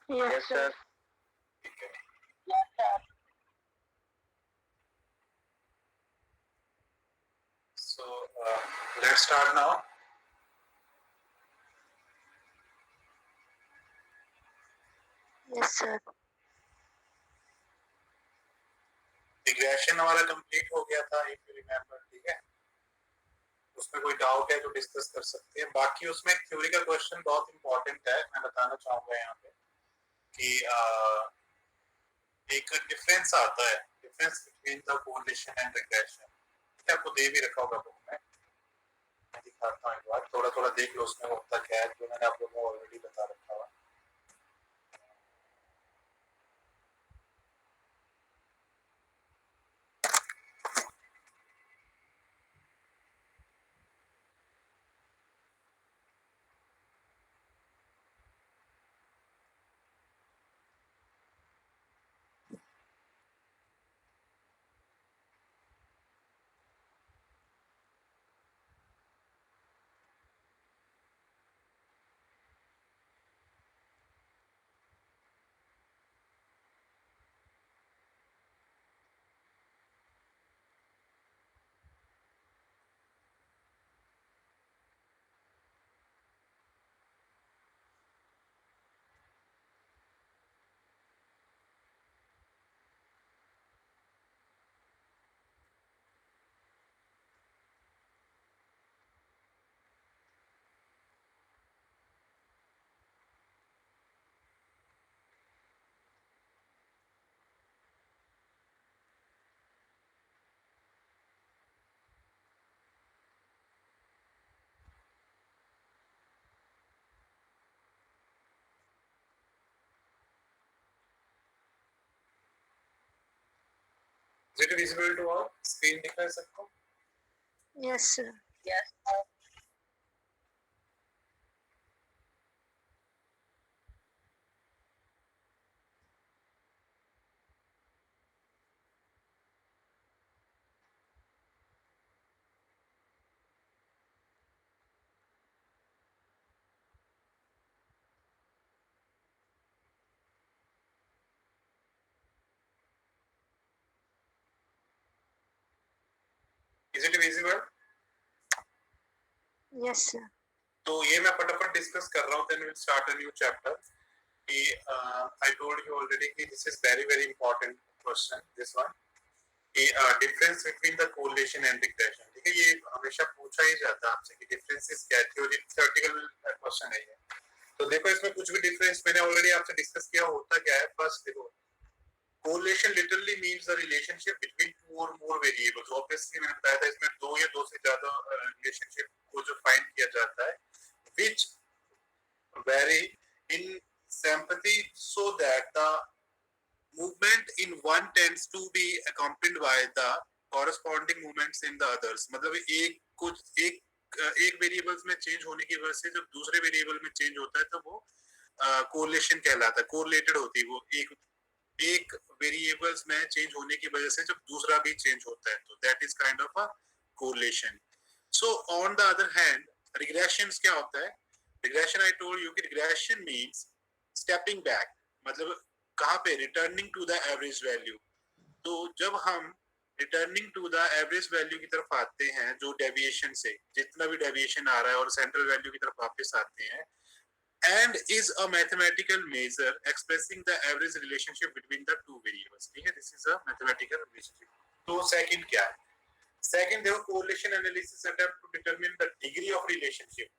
Yes, sir. ठीक है। Yes, sir. So let's start now. Yes, sir. Regression हमारा complete हो गया था, इफ यू रिमेम्बर, ठीक है। उसमें कोई डाउट है तो डिस्कस कर सकते हैं। बाकी उसमें एक थ्योरी का क्वेश्चन बहुत इंपॉर्टेंट है, मैं बताना चाहूंगा यहाँ पे कि एक डिफरेंस आता है, difference between the correlation and regression. आपको दे भी रखा होगा बुक में, मैं दिखाता हूँ एक बार, थोड़ा थोड़ा देख लो उसमें होता क्या है, जो मैंने आप लोगों को ऑलरेडी बता रखा हुआ। Is it visible to all? Screen दिख रहा है सबको? Yes, sir. Yes. Is it visible? Yes, sir. तो ये मैं फटाफट डिस्कस कर रहा हूँ, then we'll start a new chapter. कि I told you already कि this is very very important question, this one. कि difference between the correlation and regression, ठीक है। ये हमेशा पूछा ही जाता है आपसे कि differences क्या है, theoretical question है ये। तो देखो इसमें कुछ भी difference मैंने already आपसे डिस्कस किया, होता क्या है। फर्स्ट देखो, correlation literally means the relationship between two or more variables. Obviously मैंने बताया था इसमें दो या दो से ज्यादा relationship को जो find किया जाता है, which vary in sympathy so that the movement in one tends to be accompanied by the corresponding movements in the others. मतलब एक वेरिएबल्स में चेंज होने की वजह से जब दूसरे वेरिएबल में चेंज होता है तो वो कोरिलेशन कहलाता है, कोरिलेटेड होती है वो। एक वेरिएबल्स में चेंज होने की वजह से जब दूसरा भी चेंज होता है तो that is kind of a correlation. So on the other hand regressions क्या होता है? रिग्रेशन आई टोल्ड यू कि रिग्रेशन मींस स्टेपिंग बैक, मतलब कहां पे? Returning to the average value. तो जब हम returning to the average value की तरफ आते हैं, जो डेविएशन से जितना भी डेविएशन आ रहा है, और सेंट्रल वैल्यू की तरफ वापस आते हैं, and is a mathematical measure expressing the average relationship between the two variables, ठीक है। this is a mathematical relationship। तो सेकंड क्या है? सेकंड देखो, correlation analysis attempt to determine the degree of relationship।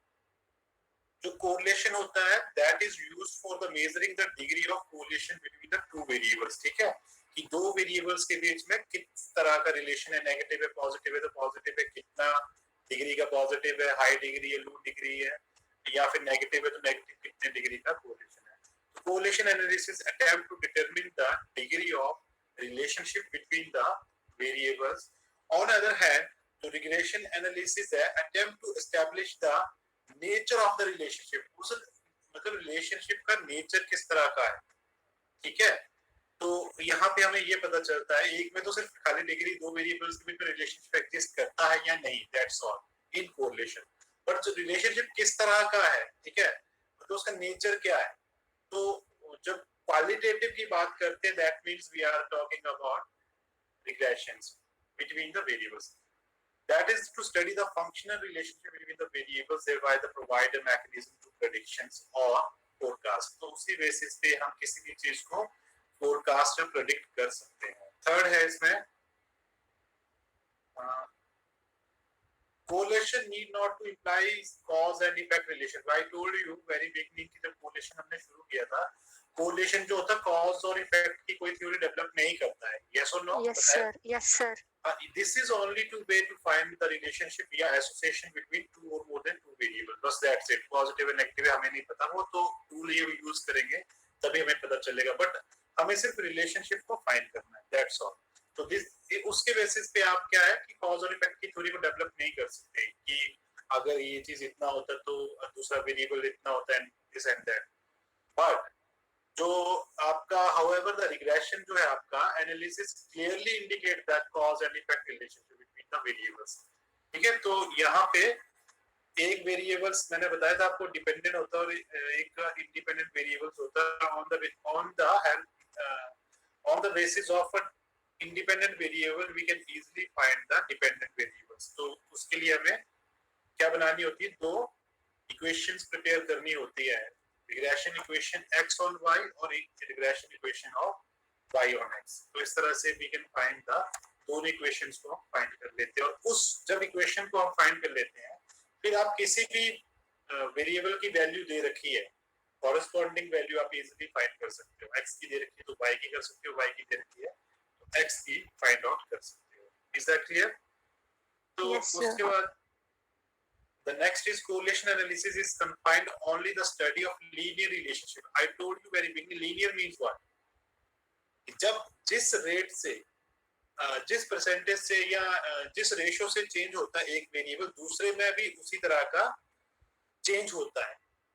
जो correlation होता है that is used for the measuring the degree of correlation between the two variables, ठीक है। कि दो वेरिएबल्स के बीच में किस तरह का रिलेशन है, नेगेटिव है पॉजिटिव है। तो पॉजिटिव है कितना डिग्री का पॉजिटिव है, हाई डिग्री है, लो डिग्री है, या फिर नेगेटिव है तो नेगेटिव कितने डिग्री का कोरिलेशन है। Correlation analysis attempt to determine the degree of relationship between the variables. On other hand तो रिग्रेशन एनालिसिस है attempt to establish the nature of the relationship. उस मतलब रिलेशनशिप का नेचर किस तरह का है, ठीक है। तो यहाँ पे हमें ये पता चलता है, एक में तो सिर्फ खाली डिग्री, दो वेरिएबल्स के बीच में रिलेशनशिप एग्जिस्ट करता है या नहीं, that's all in correlation. But जो रिलेशनशिप किस तरह का है, ठीक है, तो उसका नेचर क्या है। तो जब क्वालिटेटिव की बात करते हैं that means we are talking about regressions between the variables. That is to study the functional relationship between the variables, thereby the provide a mechanism to predictions or forecast. तो उसी बेसिस पे हम किसी भी चीज को forecast या predict कर सकते हैं. थर्ड है इसमें correlation need not to imply cause and effect relation. I told you very beginning की जब correlation हमने शुरू किया था, correlation जो होता है cause और effect की कोई theory develop नहीं करता है. Yes or no? Yes sir. Yes sir. This is only two way to find the relationship via association between two or more than two variables. बस that's it. Positive and negative हमें नहीं पता, वो तो tool ये use करेंगे तभी हमें पता चलेगा. बट हमें सिर्फ रिलेशनशिप को फाइंड करना है. That's all. तो उसके बेसिस पे आप क्या है कि कॉज और इफेक्ट की थ्योरी को डेवलप नहीं कर सकते कि अगर ये चीज इतना होता तो दूसरा वेरिएबल इतना होता है दिस एंड दैट. बट जो आपका however the regression जो है आपका analysis clearly indicate that cause and effect relationship between the variables. ठीक है, तो यहाँ पे एक वेरिएबल्स मैंने बताया था आपको डिपेंडेंट होता है और एक इंडिपेंडेंट वेरिएबल्स होता है. on the basis of an independent variable we can easily find the dependent variables. तो उसके लिए हमें क्या बनानी होती है, दो इक्वेशंस प्रिपेयर करनी होती है. Regression equation x on y और regression equation of y on x. तो इस तरह से we can find the दोनों इक्वेशंस को फाइंड कर लेते हैं. और उस जब इक्वेशन को हम फाइंड कर लेते हैं फिर आप किसी भी वेरिएबल की वैल्यू दे रखी है कॉरेस्पॉन्डिंग वैल्यू आप इजीली फाइंड कर सकते हो. x की दे रखी है तो y की कर सकते हो, y की दे रखी है तो x की फाइंड आउट कर सकते हो. Is that clear? तो उसके बाद the next is correlation analysis is confined only the study of linear relationship. I told you very beginning linear means what? जब जिस रेट से जिस परसेंटेज से या जिस रेशो से चेंज होता है एक वेरिएबल दूसरे में भी उसी तरह का चेंज होता है.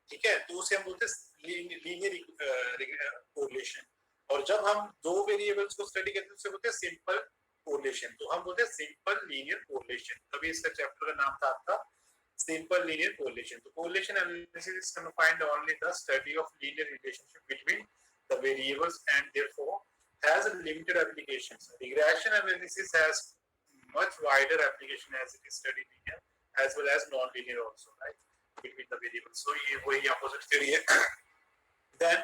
ठीक है, तो उसे हम बोलते हैं लीनियर कोरिलेशन. और जब हम दो वेरिएबल्स को स्टडी करते हैं उसे बोलते हैं सिंपल कोरिलेशन. तो हम बोलते हैं सिंपल लीनियर कोरिलेशन. तभी इसका चैप्टर का नाम था आपका simple linear correlation. So correlation analysis is confined only the study of linear relationship between the variables and therefore has limited applications. Regression analysis has much wider application as it is studied linear as well as non-linear also, right, between the variables. So ये वही opposite theory है. Then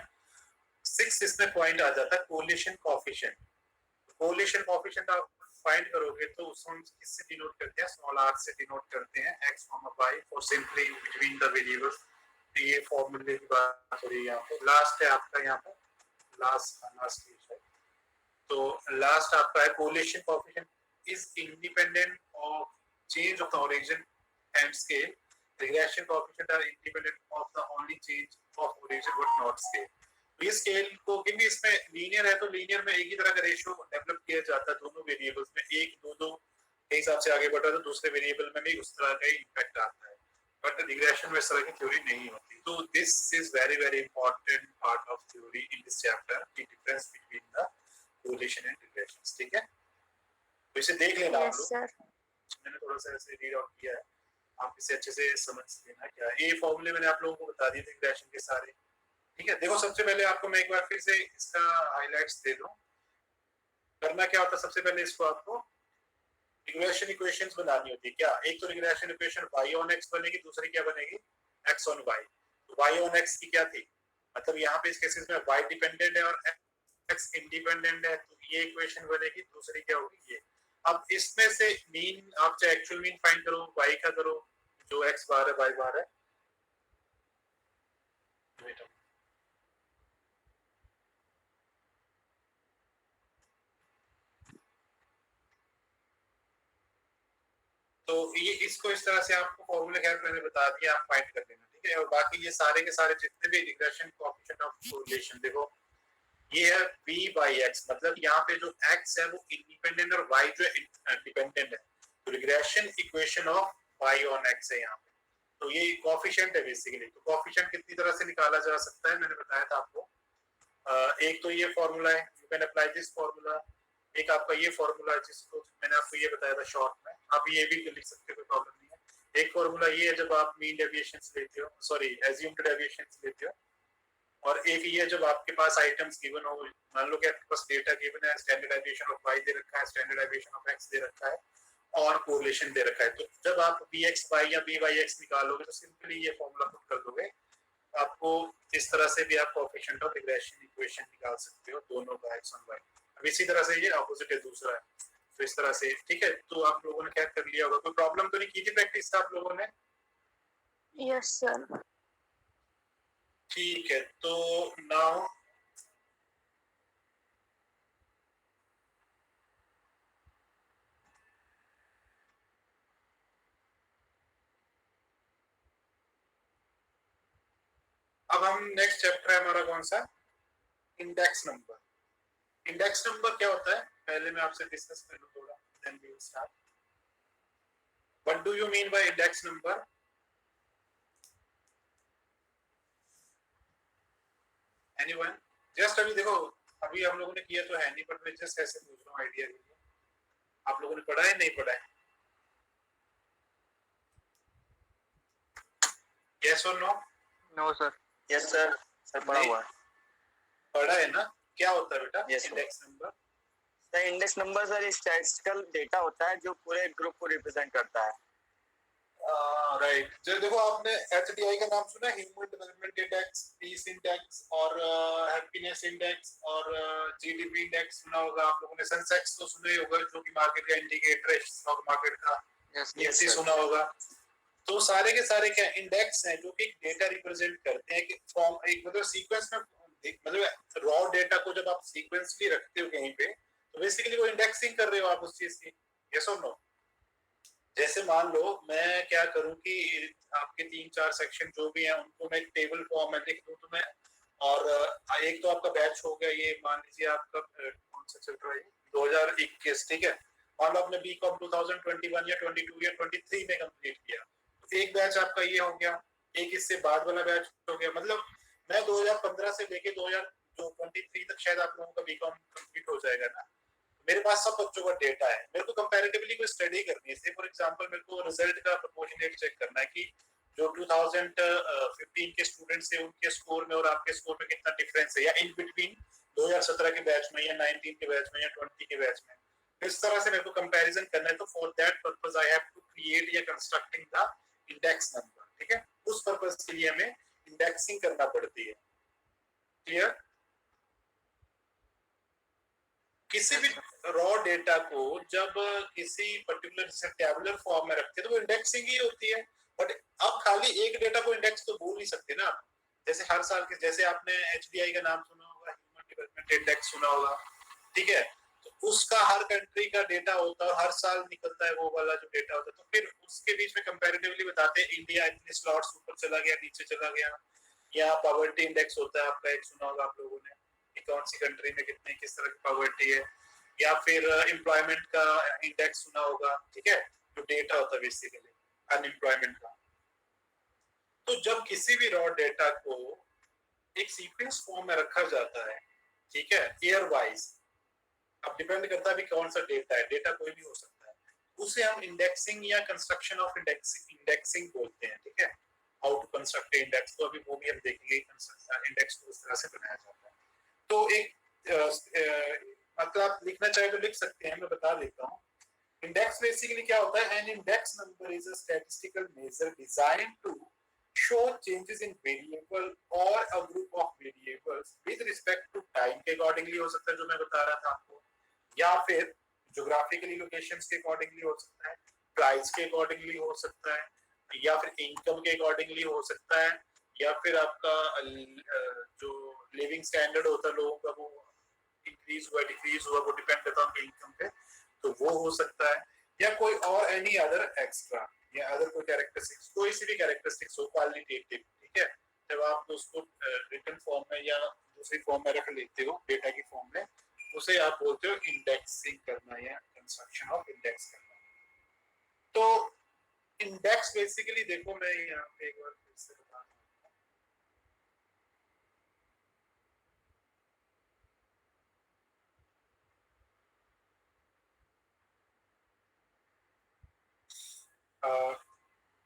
sixth इसमें point आ जाता है correlation coefficient. Correlation coefficient आप find करोगे तो उसको किससे डिनोट करते हैं, स्मॉल r से डिनोट करते हैं x, y for simply between the variables. ये फॉर्मूले की बात हो रही है यहाँ पे. लास्ट है आपका यहाँ पे लास्ट है. तो लास्ट आपका है correlation coefficient is independent of change of the origin and scale. Regression coefficient are independent of the only change of origin but not scale. ये स्केल को क्योंकि इसमें लीनियर है तो लीनियर में एक ही तरह का रेशियो डेवलप किया जाता है दोनों वेरिएबल्स में. एक दो के हिसाब से आगे बढ़ रहा है तो दूसरे वेरिएबल में भी उस तरह का इम्पैक्ट आता है. बट रिग्रेशन में इस तरह की थ्योरी नहीं होती. तो this is very important part of theory in this chapter, the difference between the correlation and regression. ठीक है, तो इसे देख लेना आप लोग. मैंने थोड़ा सा ऐसे रीड आउट किया है, आप इसे अच्छे से समझ लेना. क्या ये फॉर्मूले मैंने आप लोगों को बता दिए थे रिग्रेशन के सारे. ठीक है, देखो सबसे पहले आपको मैं एक बार फिर से इसका हाइलाइट्स दे दूं. करना क्या होता है, सबसे पहले इसको आपको रिग्रेशन इक्वेशंस बनानी होती है. क्या एक तो regression equation y on x बनेगी, दूसरी क्या बनेगी x on y. तो y on x की क्या थी, मतलब यहाँ पे इस केसेस में y डिपेंडेंट है और x इंडिपेंडेंट है तो ये इक्वेशन बनेगी. दूसरी क्या होगी ये. अब इसमें से मीन आप चाहे एक्चुअल मीन फाइंड करो, y का करो जो x बार है y बार है. तो ये इसको इस तरह से आपको फॉर्मूला खैर मैंने बता दिया, आप फाइंड कर लेना. ठीक है, और बाकी ये सारे के सारे जितने भी रिग्रेशन कोएफिशिएंट ऑफ कोरिलेशन देखो ये है v by x, मतलब यहाँ पे जो x है वो इंडिपेंडेंट और y जो है डिपेंडेंट है. तो regression equation of y on x है यहाँ पे. तो ये कोएफिशिएंट है बेसिकली. तो कोएफिशिएंट कितनी तरह से निकाला जा सकता है मैंने बताया था आपको. एक तो ये फॉर्मूला है, you can apply this formula. एक आपका ये फॉर्मूला है जिसको मैंने आपको ये बताया था शॉर्ट में, आप ये भी लिख सकते हो, कोई प्रॉब्लम नहीं है. एक फॉर्मूला ये है जब आप मीन डेविएशंस लेते हो, सॉरी एज्यूम्ड डेविएशंस लेते हो और एक ये जब आपके पास आइटम्स गिवन हो, मान लो कि आपके पास डेटा गिवन है, स्टैंडर्डाइजेशन ऑफ वाई दे रखा है, स्टैंडर्डाइजेशन ऑफ एक्स दे रखा है और कोरिलेशन दे रखा है, तो जब आप बी एक्स वाई या बी वाई एक्स निकालोगे तो सिंपली ये फॉर्मूला पुट कर दोगे, आपको इस तरह से भी आप कोएफिशिएंट ऑफ रिग्रेशन इक्वेशन निकाल सकते हो दोनों का एक्स और वाई। अब इसी तरह से ये ऑपोजिट है दूसरा है, तो इस तरह से ठीक है। तो आप लोगों ने क्या कर लिया होगा, कोई प्रॉब्लम तो नहीं की थी प्रैक्टिस आप लोगों ने? Yes sir. ठीक है, तो नाउ अब हम नेक्स्ट चैप्टर है हमारा कौन सा, इंडेक्स नंबर। इंडेक्स नंबर क्या होता है पहले मैं आपसे डिस्कस कर लूं थोड़ा, then we will start. What do you mean by index number? Anyone? Just अभी देखो, अभी हम लोगों ने किया तो है नहीं, बट मैं जस्ट ऐसे पूछ रहा हूं आइडिया के लिए। आप लोगों ने पढ़ा है नहीं पढ़ा है? यस और no? No sir. Yes sir, sir पढ़ा हुआ है। पढ़ा है ना? क्या होता है बेटा Yes, sir. Index number? Sir index number sir एक स्टैटिस्टिकल डेटा होता है जो पूरे ग्रुप को रिप्रेजेंट करता है। राइट, जो देखो आपने एचडीआई का नाम सुना है, human development index, peace index और हैप्पीनेस इंडेक्स और जीडीपी इंडेक्स सुना होगा आप लोगों ने, सेंसेक्स तो सुना ही होगा जो कि मार्केट का इंडिकेटर है, स्टॉक मार्केट का, निफ्टी सुना होगा। तो सारे के सारे क्या इंडेक्स हैं जो कि डेटा रिप्रेजेंट करते हैं कि फॉर्म एक मतलब सीक्वेंस में, मतलब रॉ डेटा को जब आप सीक्वेंसली रखते हो कहीं पे तो बेसिकली वो इंडेक्सिंग कर रहे हो आप उस चीज की। यस और नो? जैसे मान लो मैं क्या करूं कि आपके 3-4 सेक्शन जो भी हैं उनको मैं एक टेबल फॉर्म में लिख दूं तो मैं, और एक तो आपका बैच हो गया, ये मान लीजिए आपका कौन सा चल रहा है 2021, ठीक है। मान लो आपने बीकॉम 2021 या 22 या 23 में कंप्लीट किया, तो एक बैच आपका ये हो गया, एक इससे बाद वाला बैच हो गया। मतलब मैं 2015 से लेके 2023 तक शायद आप लोगों का बीकॉम कंप्लीट हो जाएगा ना। मेरे पास सब बच्चों का डेटा है, मेरे को कंपैरेटिवली कोई स्टडी करनी है। से फॉर एग्जांपल मेरे को रिजल्ट का प्रोपोर्शनेट चेक करना है कि जो 2015 के स्टूडेंट्स थे उनके स्कोर में और आपके स्कोर में कितना डिफरेंस है, या इन बिटवीन 2017 के बैच में या 19 के बैच में या 20 के बैच में, इस तरह से मेरे को कंपैरिजन करना है। तो for that purpose I have to create या कंस्ट्रक्टिंग द इंडेक्स नंबर, ठीक है। उस पर्पस के लिए हमें इंडेक्सिंग करना पड़ती है। क्लियर? किसी भी रॉ डेटा को जब किसी पर्टिकुलर टैबुलर फॉर्म में रखते हैं तो वो इंडेक्सिंग ही होती है। बट अब खाली एक डेटा को इंडेक्स तो बोल नहीं सकते ना आप। जैसे हर साल के, जैसे आपने एचडीआई का नाम सुना होगा, ह्यूमन डेवलपमेंट इंडेक्स सुना होगा, ठीक है। तो उसका हर कंट्री का डेटा होता है, हर साल निकलता है वो वाला जो डेटा होता है, तो फिर उसके बीच में कंपैरेटिवली बताते हैं इंडिया इतने स्लॉट्स ऊपर चला गया, नीचे चला गया। या पॉवर्टी इंडेक्स होता है आपका, एक सुना होगा आप लोगों ने, कौन सी कंट्री में कितने किस तरह की पॉवर्टी है। या फिर एम्प्लॉयमेंट का इंडेक्स सुना होगा, ठीक है, जो डेटा होता है बेसिकली अनएम्प्लॉयमेंट का। तो जब किसी भी रॉ डेटा को एक सीक्वेंस फॉर्म में रखा जाता है, ठीक है, ईयर वाइज, अब डिपेंड करता है भी कौन सा डेटा है, डेटा कोई भी हो सकता है, उसे हम इंडेक्सिंग या कंस्ट्रक्शन ऑफ इंडेक्सिंग बोलते हैं, ठीक है। हाउ टू कंस्ट्रक्ट इंडेक्स, तो अभी वो भी हम देखेंगे इंडेक्स को उस तरह से बनाया जाता है। तो एक मतलब आप लिखना चाहे तो लिख सकते हैं, मैं बता देता हूँ। इंडेक्स बेसिकली क्या होता है, an index number is a statistical measure designed to show changes in variable और a group of variables with respect to time के अकॉर्डिंगली हो सकता है, जो मैं बता रहा था आपको, या फिर ज्योग्राफिकली लोकेशंस के अकॉर्डिंगली हो सकता है, प्राइस के अकॉर्डिंगली हो सकता है, या फिर इनकम के अकॉर्डिंगली हो सकता है, या फिर आपका जो लिविंग स्टैंडर्ड होता है लोगों का वो इंक्रीज हुआ डिक्रीज हुआ, वो डिपेंड करता है उनके इनकम पे, तो वो हो सकता है। या कोई और एनी अदर एक्स्ट्रा या अदर कोई कैरेक्टरिस्टिक्स, कोई सी भी कैरेक्टरिस्टिक्स हो क्वालिटेटिव, ठीक है। जब आप उसको रिटन फॉर्म में या दूसरी फॉर्म में रख लेते हो डेटा की फॉर्म में, उसे आप बोलते हो इंडेक्सिंग करना या कंस्ट्रक्शन ऑफ इंडेक्स करना। तो इंडेक्स बेसिकली देखो, मैं यहाँ पे एक बार फिर से बता दूं,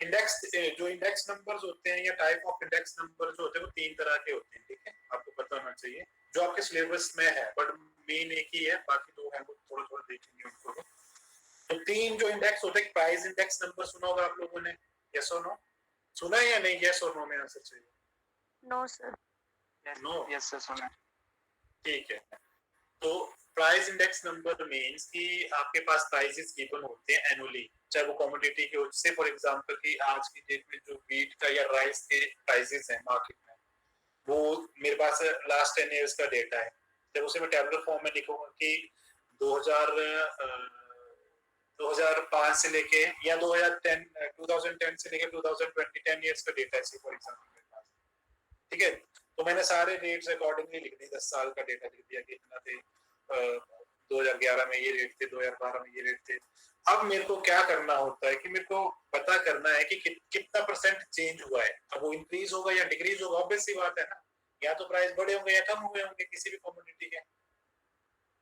इंडेक्स जो इंडेक्स नंबर्स होते हैं या टाइप ऑफ इंडेक्स नंबर जो होते हैं वो 3 तरह के होते हैं, ठीक है, आपको पता होना चाहिए, जो आपके सिलेबस में है, बट मेन एक ही है, बाकी 2 है वो थोड़ा थोड़ा देखेंगे उनको। तो 3 जो इंडेक्स होते हैं, प्राइस इंडेक्स नंबर सुना होगा आप लोगों ने, यस और नो, सुना है या नहीं, यस और नो में आंसर चाहिए? No sir. No, yes sir सुना। ठीक है। तो प्राइस इंडेक्स नंबर मींस कि आपके पास प्राइसेस गिवन होते हैं एनुअली, चाहे वो कमोडिटी के हो, जैसे फॉर एग्जांपल कि आज की डेट में जो व्हीट का या राइस के प्राइसेस हैं मार्केट में, वो मेरे पास लास्ट 10 इयर्स का डेटा है। जब उसे मैं टेबुलर फॉर्म में लिखूंगा कि 2005 से लेके या 2010 से लेके 2020 10 इयर्स का डेटा है फॉर एग्जांपल मेरे पास, ठीक है। तो मैंने सारे रेट्स अकॉर्डिंगली लिख दिए, 10 साल का डेटा लिख दिया कि इतना थे, 2011 में ये रेट थे, 2012 में ये रेट थे। अब मेरे को क्या करना होता है कि मेरे को पता करना है कि कितना परसेंट चेंज हुआ है, अब वो इंक्रीज होगा या डिक्रीज होगा, ऑब्वियस सी बात है ना, या तो प्राइस बढ़े होंगे या कम हुए होंगे किसी भी कमोडिटी के।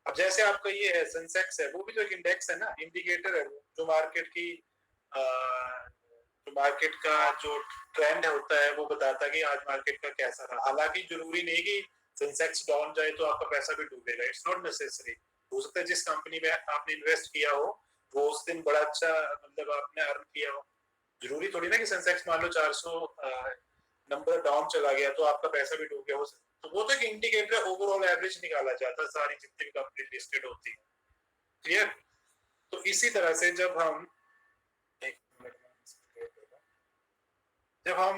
अब जैसे आपका ये है सेंसेक्स है, वो भी तो एक इंडेक्स है ना, इंडिकेटर है, जो मार्केट की जो मार्केट का जो ट्रेंड होता है वो बताता है कि आज मार्केट का कैसा रहा। हालांकि जरूरी नहीं कि सेंसेक्स डाउन जाए तो आपका पैसा भी डूबेगा, इट्स नॉट नेसेसरी। हो सकता है जिस कंपनी में आपने इन्वेस्ट किया हो वो उस दिन बड़ा अच्छा मतलब आपने अर्न किया हो, जरूरी थोड़ी ना कि सेंसेक्स मान लो 400 नंबर डाउन चला गया तो आपका पैसा भी डूब गया हो। तो वो तो एक इंडिकेटर है, ओवरऑल एवरेज निकाला जाता है सारी जितनी भी कंपनी लिस्टेड होती है, क्लियर। तो इसी तरह से जब हम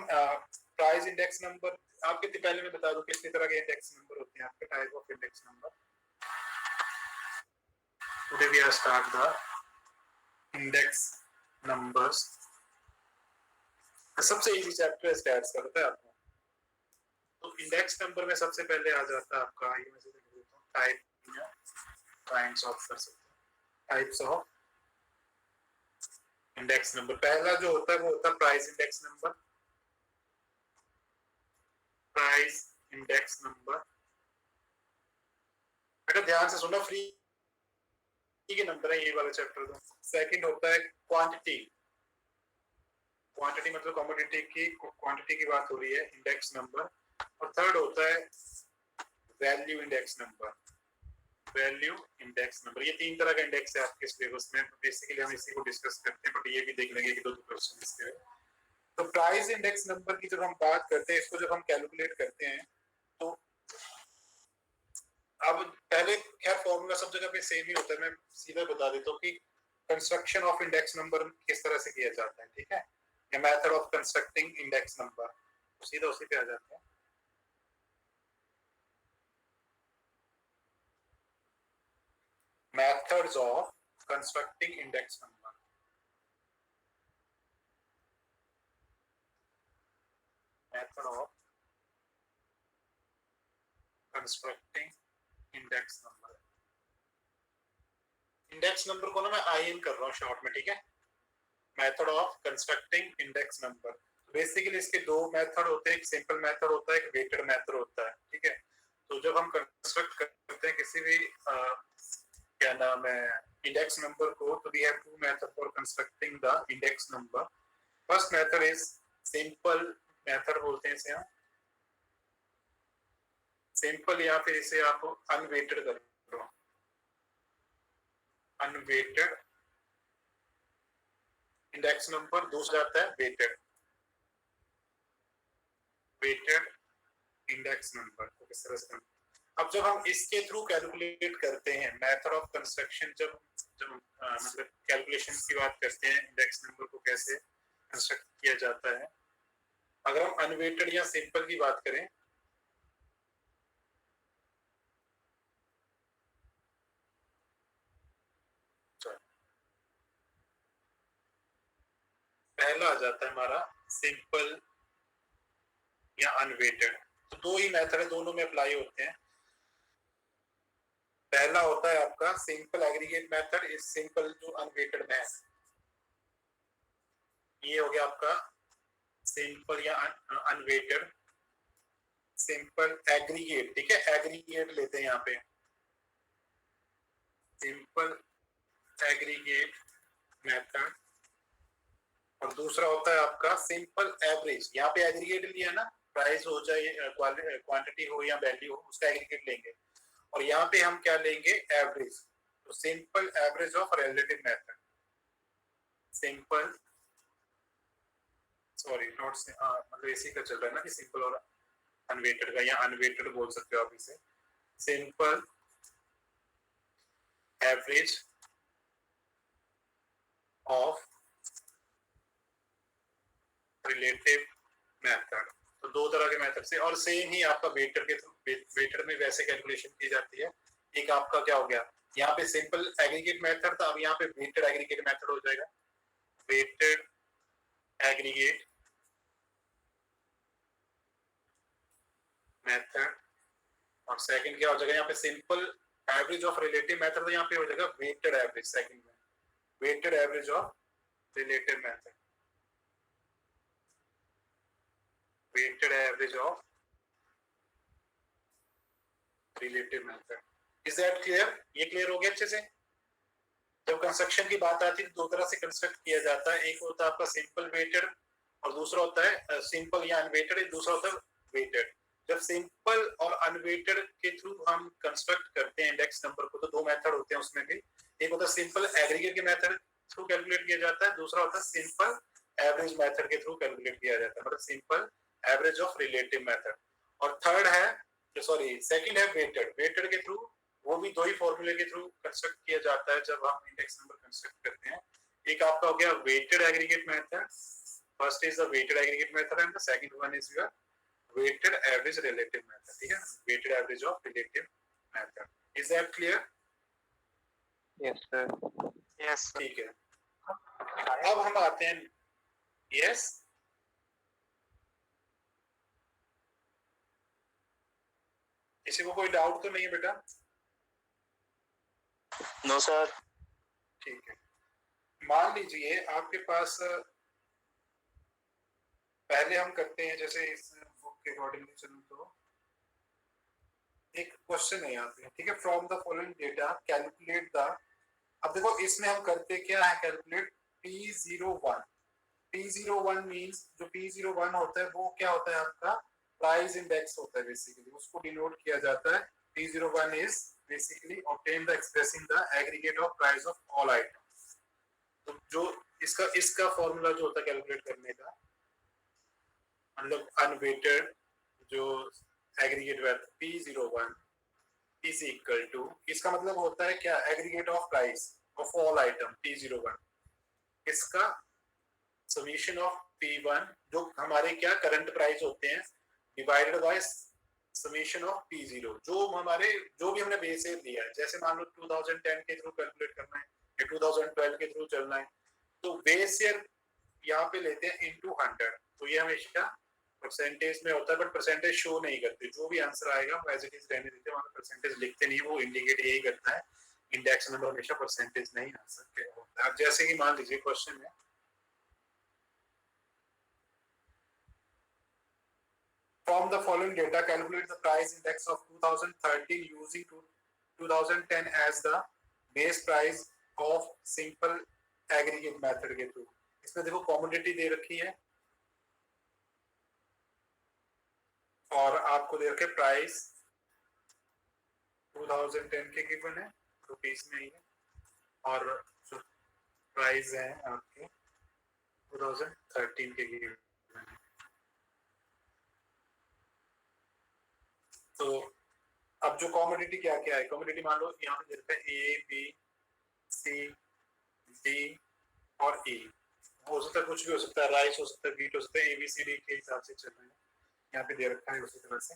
प्राइस इंडेक्स नंबर, आपके पहले मैं बता दूं कितनी तरह के इंडेक्स नंबर होते हैं, आपके type of index number. Today we are start the index numbers. सबसे इजी चैप्टर स्टार्ट करता है आपको। तो इंडेक्स नंबर में सबसे पहले आ जाता है आपका, ये मैं लिख देता हूं, टाइप या काइंड्स ऑफ कर सकते हैं, टाइप्स ऑफ इंडेक्स नंबर। पहला जो होता है वो होता है price index number, price index number. बेटा ध्यान से सुनना, फ्री के नंबर है ये वाला चैप्टर। तो सेकंड होता है क्वांटिटी, क्वांटिटी मतलब कमोडिटी की क्वांटिटी की बात हो रही है, इंडेक्स नंबर। और थर्ड होता है value index number, value index number. ये 3 तरह का इंडेक्स है आपके सिलेबस में, बेसिकली हम इसी को डिस्कस करते हैं, बट ये भी देख लेंगे कि 2 क्वेश्चन इसके। तो प्राइस इंडेक्स नंबर की जब हम बात करते हैं, इसको जब हम कैलकुलेट करते हैं, तो अब पहले खैर फॉर्मूला सब जगह पे सेम ही होता है, मैं सीधा बता देता हूँ कि कंस्ट्रक्शन ऑफ इंडेक्स नंबर किस तरह से किया जाता है, ठीक है, या method of constructing index number, सीधा उसी पे आ जाते हैं। Methods of constructing index number. Method of constructing index number. Index number को ना मैं IN कर रहा हूँ शॉर्ट में, ठीक है, method of constructing index number. Basically इसके 2 मेथड होते हैं, एक सिंपल मेथड होता है, एक वेटेड मेथड होता है, ठीक है। तो जब हम कंस्ट्रक्ट करते हैं किसी भी क्या नाम है इंडेक्स नंबर को, तो we have 2 method for constructing the index number. First method is simple method बोलते हैं इसे हम, सिंपल, या फिर इसे आप अनवेटेड कर लो, अनवेटेड इंडेक्स नंबर। दूसरा आता है वेटेड, वेटेड इंडेक्स नंबर। तो किस तरह से, अब जब हम इसके थ्रू कैलकुलेट करते हैं मेथड ऑफ कंस्ट्रक्शन, जब मतलब कैलकुलेशन की बात करते हैं इंडेक्स नंबर को कैसे कंस्ट्रक्ट किया जाता है, अगर हम अनवेटेड या सिंपल की बात करें, पहला आ जाता है हमारा सिंपल या अनवेटेड। तो 2 ही मेथड है, दोनों में अप्लाई होते हैं। पहला होता है आपका simple aggregate method, is simple जो अनवेटेड में है, ये हो गया आपका सिंपल या अनवेटेड। सिंपल एग्रीगेट, ठीक है, एग्रीगेट लेते हैं यहाँ पे, सिंपल एग्रीगेट मेथड और दूसरा होता है आपका सिंपल एवरेज। यहाँ पे एग्रीगेट लिया ना, प्राइस हो चाहे क्वांटिटी हो या वैल्यू हो, उसका एग्रीगेट लेंगे। और यहाँ पे हम क्या लेंगे, एवरेज। तो simple average of relative method, simple sorry not मतलब इसी का चल रहा है ना कि सिंपल और अनवेटेड का, या अनवेटेड बोल सकते हो आप इसे। Simple average of relative method. तो दो तरह के मेथड से, और सेम ही आपका वेटेड के थ्रू, वेटेड में वैसे कैलकुलेशन की जाती है। एक आपका क्या हो गया, यहाँ पे सिंपल एग्रीगेट मेथड था, अब यहाँ पे वेटेड एग्रीगेट मेथड हो जाएगा, वेटेड एग्रीगेट मेथड। और सेकंड क्या हो जाएगा, यहाँ पे simple average of relative method, तो यहाँ पे हो जाएगा वेटेड एवरेज। सेकंड में weighted average of relative method, weighted average of relative method. Is that clear? ये क्लियर हो गया अच्छे से? जब कंस्ट्रक्शन की बात आती है तो दो तरह से कंस्ट्रक्ट किया जाता है, एक होता है आपका सिंपल वेटेड और दूसरा होता है सिंपल या अनवेटेड, दूसरा होता है वेटेड। जब सिंपल और अनवेटेड के थ्रू हम कंस्ट्रक्ट करते हैं इंडेक्स नंबर को, तो दो मेथड होते हैं उसमें भी। एक होता है सिंपल एग्रीगेट के मेथड थ्रू कैलकुलेट किया जाता है, दूसरा होता है सिंपल एवरेज मेथड के थ्रू कैलकुलेट किया जाता है, मतलब simple average of relative method. और थर्ड है, सॉरी सेकंड है वेटेड। वेटेड के थ्रू वो भी दो ही फॉर्मूले के थ्रू कंस्ट्रक्ट किया जाता है जब हम इंडेक्स नंबर कंस्ट्रक्ट करते हैं। एक आपका हो गया weighted aggregate method, first is the weighted aggregate method and the second one is your weighted average relative method. ठीक है, weighted average of relative method. Is that clear? Yes sir. Yes ठीक है, अब हम आते हैं, यस किसी को कोई डाउट तो नहीं है बेटा? No sir. ठीक है, मान लीजिए आपके पास, पहले हम करते हैं जैसे इस बुक के अकॉर्डिंग चलूं तो एक क्वेश्चन है यहाँ पे, ठीक है। From the following data calculate the, अब देखो इसमें हम करते क्या है, कैलकुलेट P01। P01 मींस जो P01 होता है वो क्या होता है आपका प्राइस इंडेक्स होता है बेसिकली, उसको डिनोट किया जाता है। P01 is basically obtain the expressing the aggregate of price of all items. तो जो इसका फॉर्मूला जो होता है कैलकुलेट करने का, मतलब अनवेटेड जो aggregate value P01 is equal to, इसका मतलब होता है क्या, aggregate of price of all item P01, इसका समीशन ऑफ P1 जो हमारे क्या करंट प्राइस होते हैं, divided by summation of P0 जो हमारे, जो भी हमने बेस ईयर लिया है। जैसे मान लो 2010 के थ्रू कैलकुलेट करना है या 2012 के थ्रू चलना है, तो बेस ईयर यहाँ पे लेते हैं इनटू 100। तो ये हमेशा परसेंटेज में होता है, बट परसेंटेज शो नहीं करते। जो भी आंसर आएगा वो एज इट इज रहने देते हैं, वहां परसेंटेज लिखते नहीं, वो इंडिकेट यही करता है इंडेक्स नंबर हमेशा परसेंटेज नहीं आंसर पे होता है। अब जैसे कि मान लीजिए क्वेश्चन है, from the following data calculate the price index of 2013 using 2010 as the base price of simple aggregate method के थ्रू। इसमें देखो कमोडिटी दे रखी है और आपको दे रखे प्राइस 2010 के गिवन है, रुपीस में ही है, और जो प्राइस है आपके 2013 के गिवन है। तो अब जो कमोडिटी क्या क्या है, कमोडिटी मान लो यहाँ पे दे रखा है ए बी सी डी और ई, हो सकता है कुछ भी हो सकता है, राइस हो सकता है, व्हीट हो सकता है, ABCD के हिसाब से चल रहे हैं, यहाँ पे दे रखा है उसी तरह से।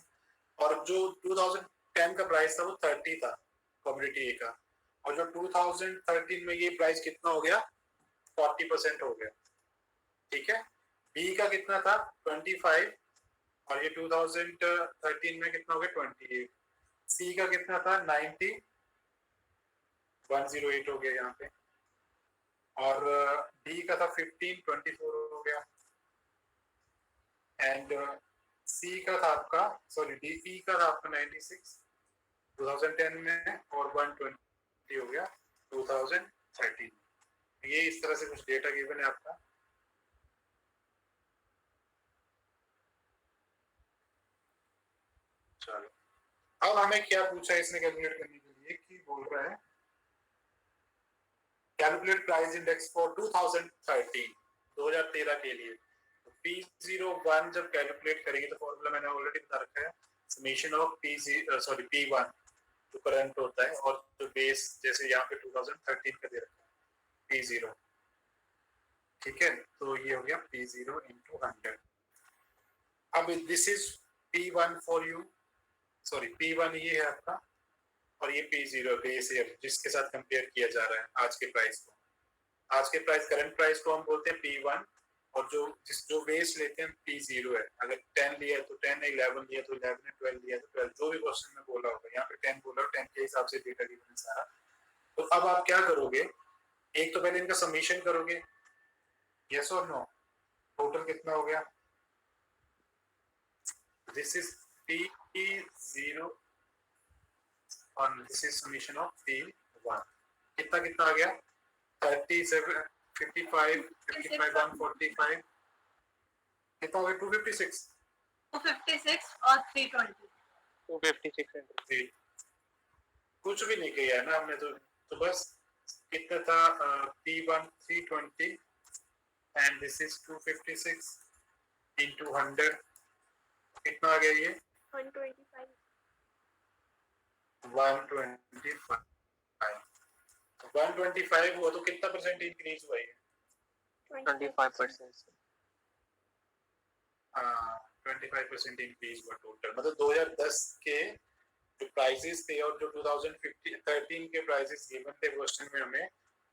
और जो 2010 का प्राइस था वो 30 था कमोडिटी ए का, और जो 2013 में ये प्राइस कितना हो गया, 40% हो गया। ठीक है, बी का कितना था 25, और ये 2013 में कितना हो गया 28। सी का कितना था 90, 108 हो गया यहाँ पे, और डी का था 15, 24 हो गया, एंड सी का था आपका, सॉरी डी का था आपका 96 2010 में, और 120 हो गया 2013। ये इस तरह से कुछ डेटा गिवन है आपका। अब हमें क्या पूछा है इसने कैलकुलेट करने के लिए कि बोल रहा है कैलकुलेट प्राइस इंडेक्स फॉर 2013 के लिए। तो P01 जब कैलकुलेट करेंगे तो फॉर्मूला मैंने ऑलरेडी बता रखा है, समेशन ऑफ P1 जो करंट होता है और जो बेस जैसे यहाँ पे 2013 का दे रखा है P0, ठीक है। तो ये हो गया P0 into 100। अब this is P1 for you, sorry P1 ये है आपका और ये P0 बेस ईयर जिसके साथ कंपेयर किया जा रहा है आज के प्राइस को। आज के प्राइस करंट प्राइस को हम बोलते हैं P1 और जो बेस लेते हैं P0 है। अगर 10 लिया तो 10 है, 11 लिया तो 11 है, 12 लिया तो 12, जो भी क्वेश्चन में बोला होगा यहाँ पे 10 बोला, 10 के हिसाब से डेटा गिवन है सारा। तो अब आप क्या करोगे, एक तो पहले इनका समीशन करोगे, यस और नो, टोटल कितना हो गया, दिस इज P0 और this is summation of P1, कितना कितना आ गया 37 55 55 145 कितना हो गया 256 और 320 256 कुछ भी नहीं किया है ना हमने, तो बस कितना था P1 320 and this is 256 into 100 कितना आ गया ये 125 125 125 हुआ तो कितना परसेंट इंक्रीज हुआ ये 25%। 25% इंक्रीज हुआ टोटल, मतलब 2010 के जो प्राइसेस थे और जो 2013 के प्राइसेस गिवन थे क्वेश्चन में हमें,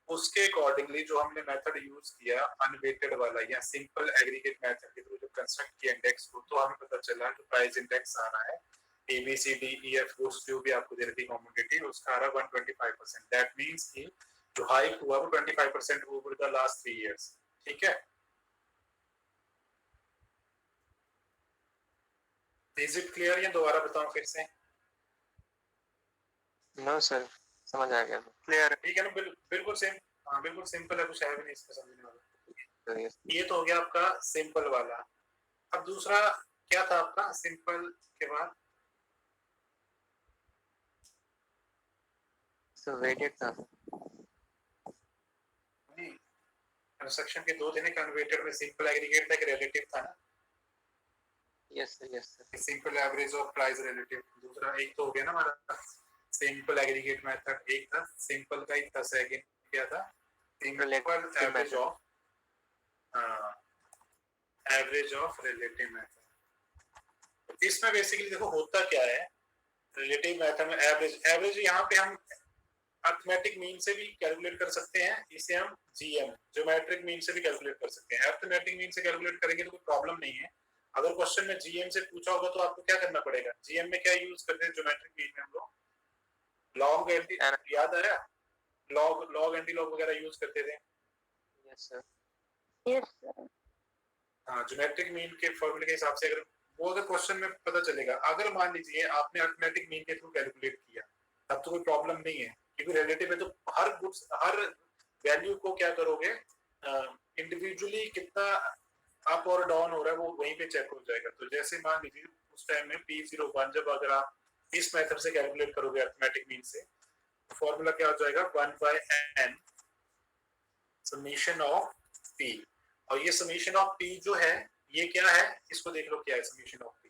उसके अकॉर्डिंगली जो हमने मेथड यूज किया अनवेटेड वाला या सिंपल एग्रीगेट मेथड के थ्रू जो कंस्ट्रक्ट किया इंडेक्स को, तो हमें पता चला जो प्राइस इंडेक्स आ रहा है ABCDEF जो भी आपको दे रही थी कमोडिटी, उसका आ रहा है 125%। दैट मींस कि जो हाइक हुआ वो 25% ओवर द लास्ट 3 इयर्स, ठीक है। इज इट क्लियर या दोबारा बताऊं फिर से? नो सर, समझ आ गया, क्लियर है। ठीक है ना, बिल्कुल सेम, हाँ बिल्कुल सिंपल है, कुछ है भी नहीं इसमें समझने वाला। Yes. ये तो हो गया आपका सिंपल वाला। अब दूसरा क्या था आपका सिंपल के बाद? So weighted था। नहीं, कंस्ट्रक्शन के दो थे, कन्वर्टेड में सिंपल एग्रीगेट था, एक रिलेटिव था ना। Yes sir. Simple average of price relative, दूसरा एक तो हो गया ना हमारा सिंपल एग्रीगेट मेथड, एक था सिंपल का ही था, सेकंड क्या था simple average of average of relative method. इसमें बेसिकली देखो होता क्या है, रिलेटिव मेथड में एवरेज यहाँ पे हम अर्थमेटिक मीन से भी कैलकुलेट कर सकते हैं, इसे हम जीएम ज्योमेट्रिक मीन से भी कैलकुलेट कर सकते हैं। अर्थमेटिक मीन से कैलकुलेट करेंगे तो कोई प्रॉब्लम नहीं है। अगर क्वेश्चन में जीएम से पूछा होगा तो आपको क्या करना पड़ेगा, जीएम में क्या यूज करते हैं ज्योमेट्रिक मीन में हम लोग लॉग एंटी, याद आया लॉग एंटी लॉग वगैरह यूज करते थे। Yes sir. हाँ, ज्योमेट्रिक मीन के फॉर्मूले के हिसाब से अगर क्वेश्चन में पता चलेगा, अगर मान लीजिए आपने अर्थमेटिक मीन के थ्रू कैलकुलेट किया तब तो कोई प्रॉब्लम नहीं है, क्योंकि रिलेटिव है तो हर वैल्यू को क्या करोगे इंडिविजुअली कितना अप और डाउन हो रहा है वो वहीं पे चेक हो जाएगा। तो जैसे मान लीजिए उस टाइम में P01 जब अगर आप इस मेथड से कैलकुलेट करोगे अर्थमेटिक मीन से, फॉर्मूला क्या हो जाएगा 1/n समेशन ऑफ P, और ये समेशन ऑफ P जो है ये क्या है, इसको देख लो क्या है summation of P।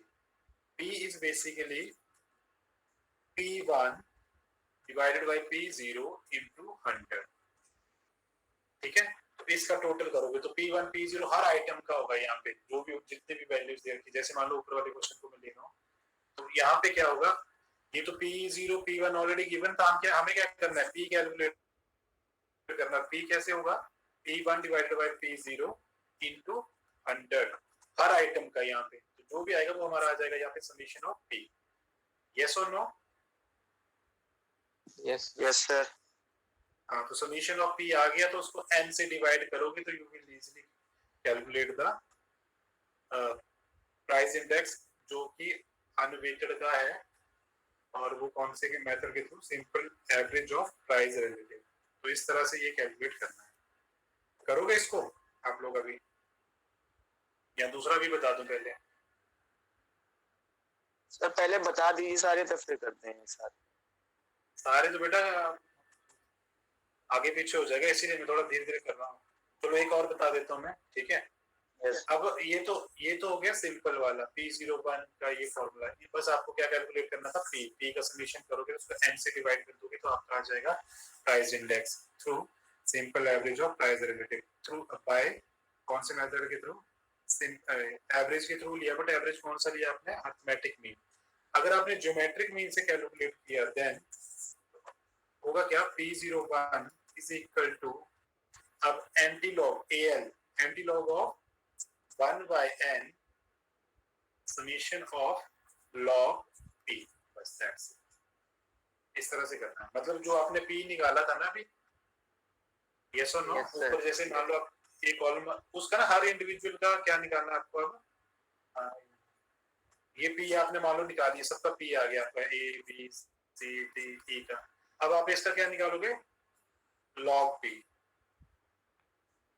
P is basically P1 divided by P0 into 100, ठीक है। तो इसका टोटल करोगे तो P1 P0 हर आइटम का होगा, यहाँ पे जो भी जितने भी वैल्यूज दे रखी, जैसे मान लो ऊपर वाले क्वेश्चन को मैं ले रहा हूँ, तो यहाँ पे क्या होगा, ये तो P0 P1 ऑलरेडी गिवन था, हमें क्या करना है P कैलकुलेट करना। P कैसे होगा, P1 divided by P0 into 100 her item का, यहाँ पे तो जो भी आएगा वो हमारा आ जाएगा यहाँ पे समेशन ऑफ P। यस और नो? Yes sir. हाँ, तो समेशन ऑफ P आ गया तो उसको n से डिवाइड करोगे तो you will easily calculate the price index जो कि अनवेटेड का है, और वो कौन से के मेथड के through, simple average of price relative. तो इस तरह से ये कैलकुलेट करना है। करोगे इसको आप लोग अभी, या दूसरा भी बता दूं पहले? सर पहले बता दीजिए सारे, तो फिर करते हैं सारे तो बेटा आगे पीछे हो जाएगा, इसीलिए मैं थोड़ा धीरे धीरे कर रहा हूँ। चलो एक और बता देता हूँ मैं, ठीक है। यस अब ये तो हो गया सिंपल वाला P01 का ये फॉर्मूला। ये बस आपको क्या कैलकुलेट करना था, P का समीशन करोगे, उसको n से डिवाइड कर दोगे तो आपका आ जाएगा price index through simple average of price relative through by कौन से मेथड के थ्रू, एवरेज के थ्रू लिया, बट एवरेज कौन सा लिया आपने, अरिथमेटिक मीन। अगर आपने ज्योमेट्रिक मीन से कैलकुलेट किया देन होगा क्या, P01 इज इक्वल टू, अब anti log AL, anti log of 1 by n summation of log p, बस दैट्स इट। इस तरह से करना है, मतलब जो आपने p निकाला था ना अभी, यस और नो, ऊपर जैसे मान लो आप एक कॉलम उसका ना, हर इंडिविजुअल का क्या निकालना है आपको। अब हाँ, ये p आपने मान लो निकाल दिया, सबका p आ गया आपका a b c d e का। अब आप इसका क्या निकालोगे, log p,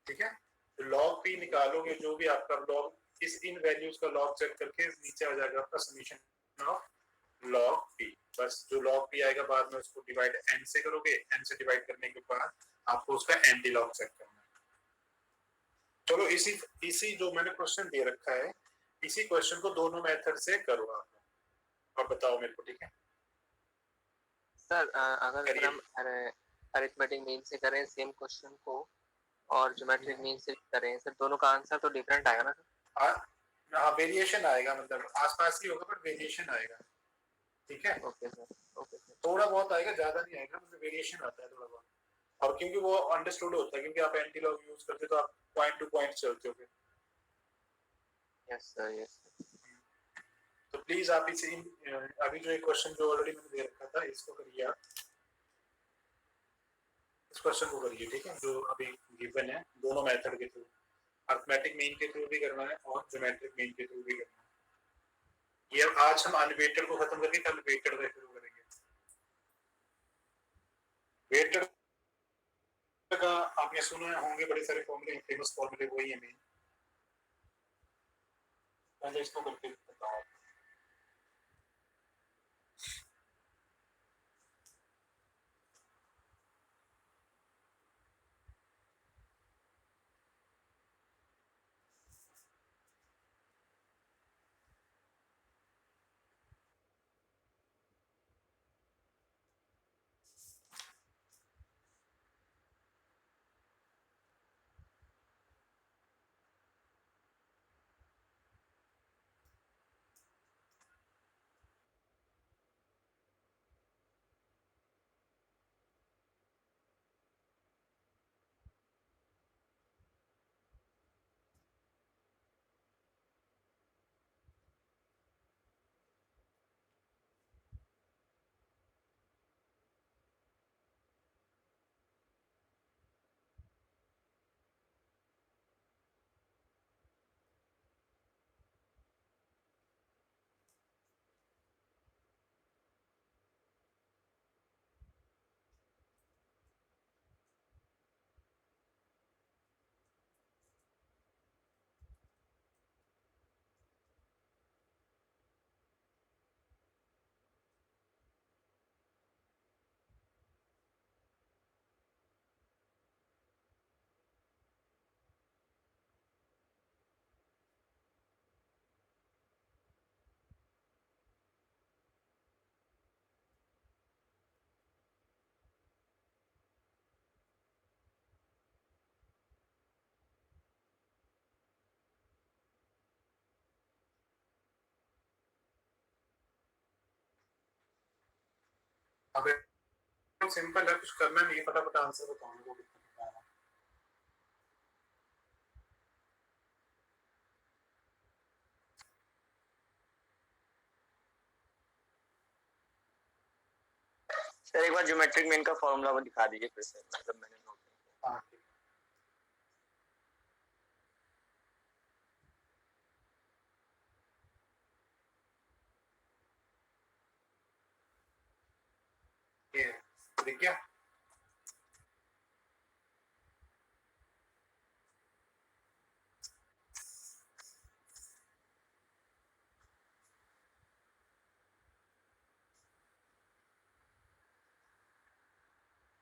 ठीक है। तो log p निकालोगे, जो भी आपका log इस इन वैल्यूज का log चेक करके नीचे आ जाएगा आपका समीशन ऑफ log p। बस जो log p आएगा बाद में उसको डिवाइड n से करोगे, n से डिवाइड करने के बाद आपको उसका एंटी लॉग चेक करना है। चलो इसी जो मैंने क्वेश्चन दे रखा है, इसी क्वेश्चन को दोनों मेथड से करो आप, और बताओ मेरे को, ठीक है सर अगर हम अरिथमेटिक मीन से करें सेम क्वेश्चन को और ज्योमेट्रिक मीन से करें सर, दोनों का आंसर तो डिफरेंट आएगा ना सर? हाँ वेरिएशन आएगा, मतलब आसपास ही होगा बट वेरिएशन आएगा, ठीक है। Okay sir, okay sir. थोड़ा बहुत आएगा, ज्यादा नहीं आएगा, मतलब वेरिएशन आता है थोड़ा बहुत। और क्योंकि वो अंडरस्टूड होता है, क्योंकि आप एंटी लॉग यूज करते हो तो आप पॉइंट टू पॉइंट चलते हो। Yes sir, yes sir. तो प्लीज आप इसे अभी जो एक क्वेश्चन जो ऑलरेडी मैंने दे रखा था इसको करिए आप, इस क्वेश्चन को करिए, ठीक है, जो अभी गिवन है, दोनों मेथड के थ्रू, अरिथमेटिक मीन के थ्रू भी करना है और ज्योमेट्रिक मीन के थ्रू भी करना है। ये आज हम अनवेटेड को खत्म करके कल वेटेड का शुरू करेंगे। वेटेड का आपने सुना होंगे बड़े सारे फॉर्मूले, फेमस फॉर्मूले वही है मेन। पहले इसको करके बताओ। अब सिंपल है, कुछ करना नहीं, फटाफट आंसर बताओ मेरे को कितना है। सर एक बार ज्योमेट्रिक मीन का फॉर्मूला वो दिखा दीजिए फिर से, मतलब मैंने नोट किया। हाँ ठीक है, ये दिख गया।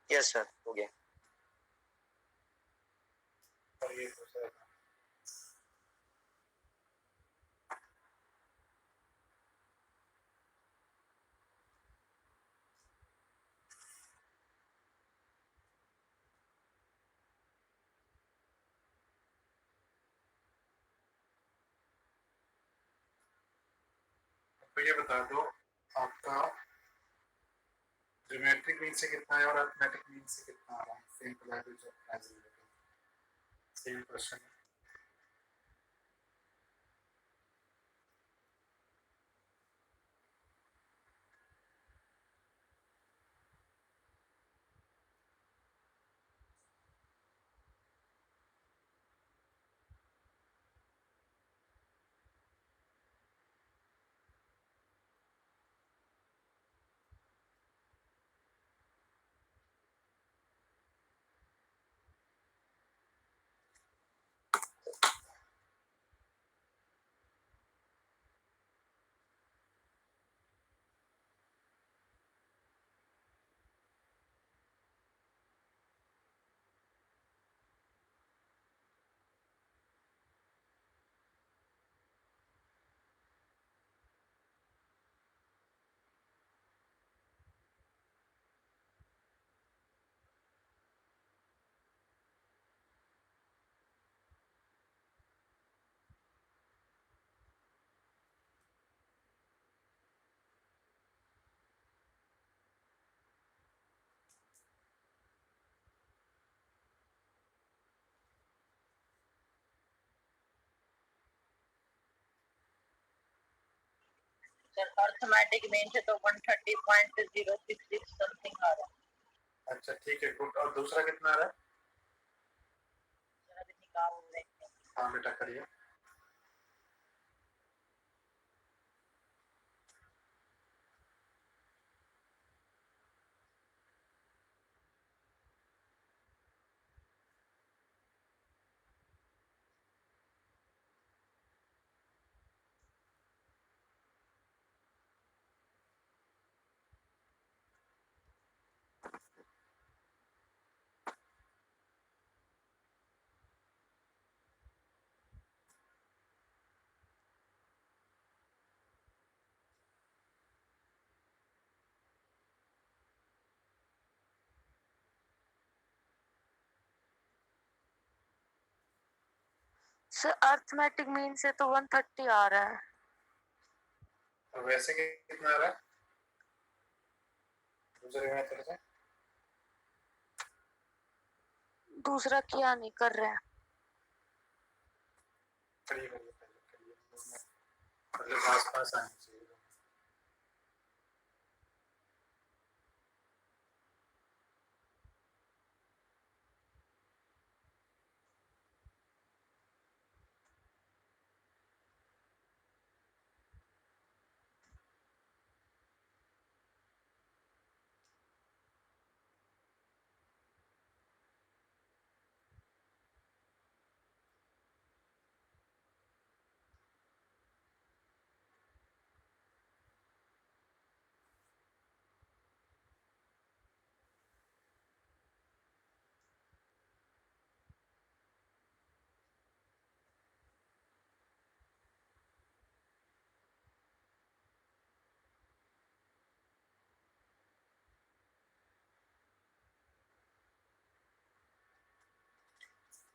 यस सर, हो गया। और ये दूसरा था। तो ये बता दो आपका ज्योमेट्रिक मीन से कितना है और अरिथमेटिक मीन से कितना आ रहा है। सेम सेम क्वेश्चन है। सर अर्थमेटिक मीन से तो 130.066 समथिंग आ रहा है। अच्छा ठीक है, गुड। और दूसरा कितना आ रहा है? सर अभी निकाल रहे हैं। हाँ बेटा करिए। सर अर्थमेटिक मीन से तो 130 आ रहा है। और वैसे कितना आ रहा है दूसरे मेथड से? दूसरा क्या नहीं कर रहे हैं। करिए करिए करिए करिए, मतलब आस पास आने चाहिए।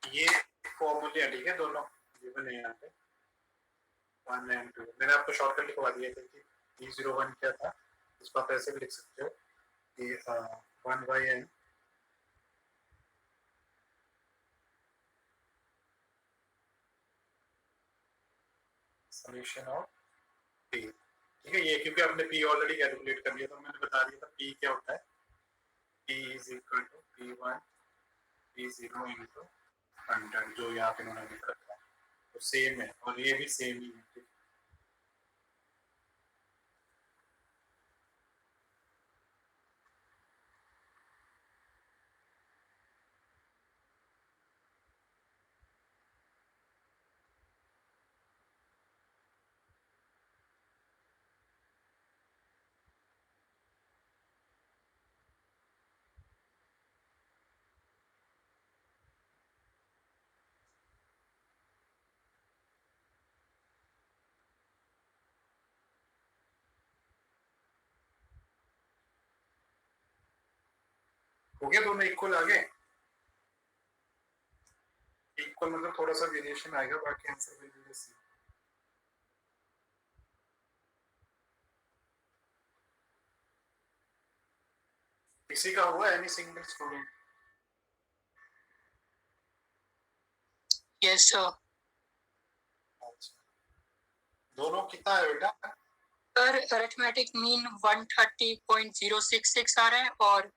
ये फॉर्मूले हैं, ठीक है, दोनों गिवन है यहाँ पे 1 and 2। मैंने आपको शॉर्टकट लिखवा दिया था कि E01 क्या था। इसको आप ऐसे भी लिख सकते हो कि 1/n समेशन ऑफ p। ठीक है, ये क्योंकि आपने p ऑलरेडी कैलकुलेट कर लिया, तो मैंने बता दिया था p क्या होता है। p is equal to p1 p0 into 100, जो यहाँ पे उन्होंने लिख रखा है तो सेम है, और ये भी सेम ही है। ठीक हो गया दोनों इक्वल आ गए? इक्वल मतलब थोड़ा सा वेरिएशन आएगा, बाकी answer will be the same. किसी का हुआ any single student? Yes sir. अच्छा, दोनों कितना है बेटा? सर अरिथमेटिक मीन 130.066 आ रहा है और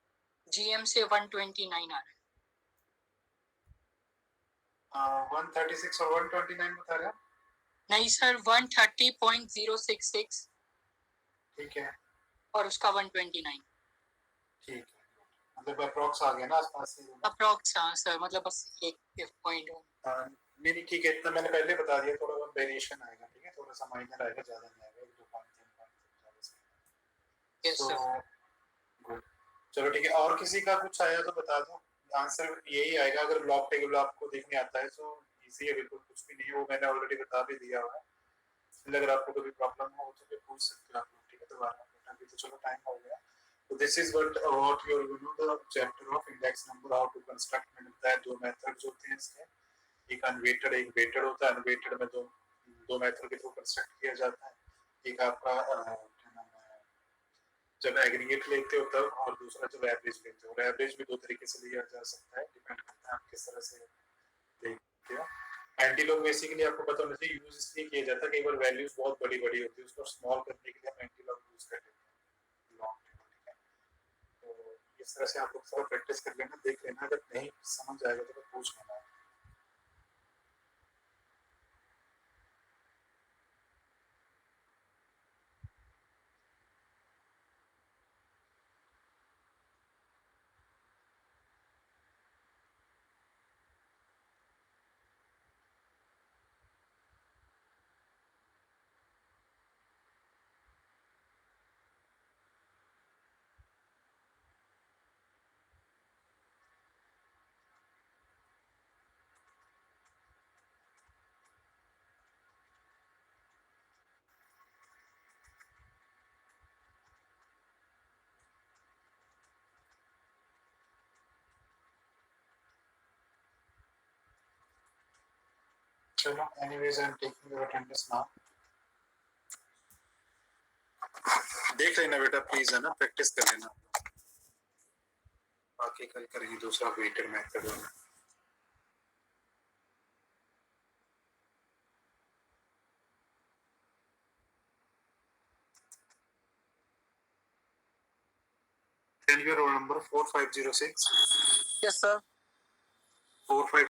जीएम से 129 आ रहा है। 136 और 129 बता रहे हो? नहीं सर 130.066 ठीक है और उसका 129 ठीक है, मतलब अप्रॉक्स आ गया ना आसपास से। अप्रॉक्स। हाँ सर, मतलब बस एक पॉइंट है। नहीं नहीं ठीक है, इतना मैंने पहले बता दिया, थोड़ा बहुत वेरिएशन आएगा, ठीक है, थोड़ा सा माइनर आएगा, ज्यादा नहीं आएगा, 1-2 point 3 point. Yes sir. Good, चलो ठीक है। और किसी का कुछ आया तो बता दो, आंसर यही आएगा। अगर ब्लॉक टेबल आपको देखने आता है तो इजी है, बिल्कुल कुछ भी नहीं है, वो मैंने ऑलरेडी बता भी दिया हुआ है। अगर आपको कोई प्रॉब्लम हो तो फिर पूछ सकते हो आप लोग, ठीक है, दोबारा। अभी तो चलो टाइम हो गया। So this is what you know the chapter of index number, how to construct। मैंने बताया दो मेथड्स होते हैं इसके, एक अनवेटेड एक वेटेड होता है। अनवेटेड में दो मेथड के थ्रू कंस्ट्रक्ट किया जाता है। एक आपका क्या नाम है, जब एग्रीगेट लेते हो तब, और दूसरा जब एवरेज लेते हो। और एवरेज भी दो तरीके से लिया जा सकता है, डिपेंड करता है आप किस तरह से देखते हो। एंटीलॉग बेसिकली आपको पता होना चाहिए यूज इसलिए किया जाता है, कई बार वैल्यूज बहुत बड़ी बड़ी होती है, उसको स्मॉल करने के लिए हम एंटीलॉग यूज करते हैं, लॉन्ग टेबल, ठीक है। तो इस तरह से आप लोग थोड़ा प्रैक्टिस कर लेना, देख लेना, अगर नहीं समझ आएगा तो पूछ लेना। चलो, anyways, I'm taking your attendance now। देख लेना बेटा प्लीज, है ना, प्रैक्टिस कर लेना। बाकी कल करेंगे दूसरा weighted method. Tell your roll number 4506। Yes sir. 45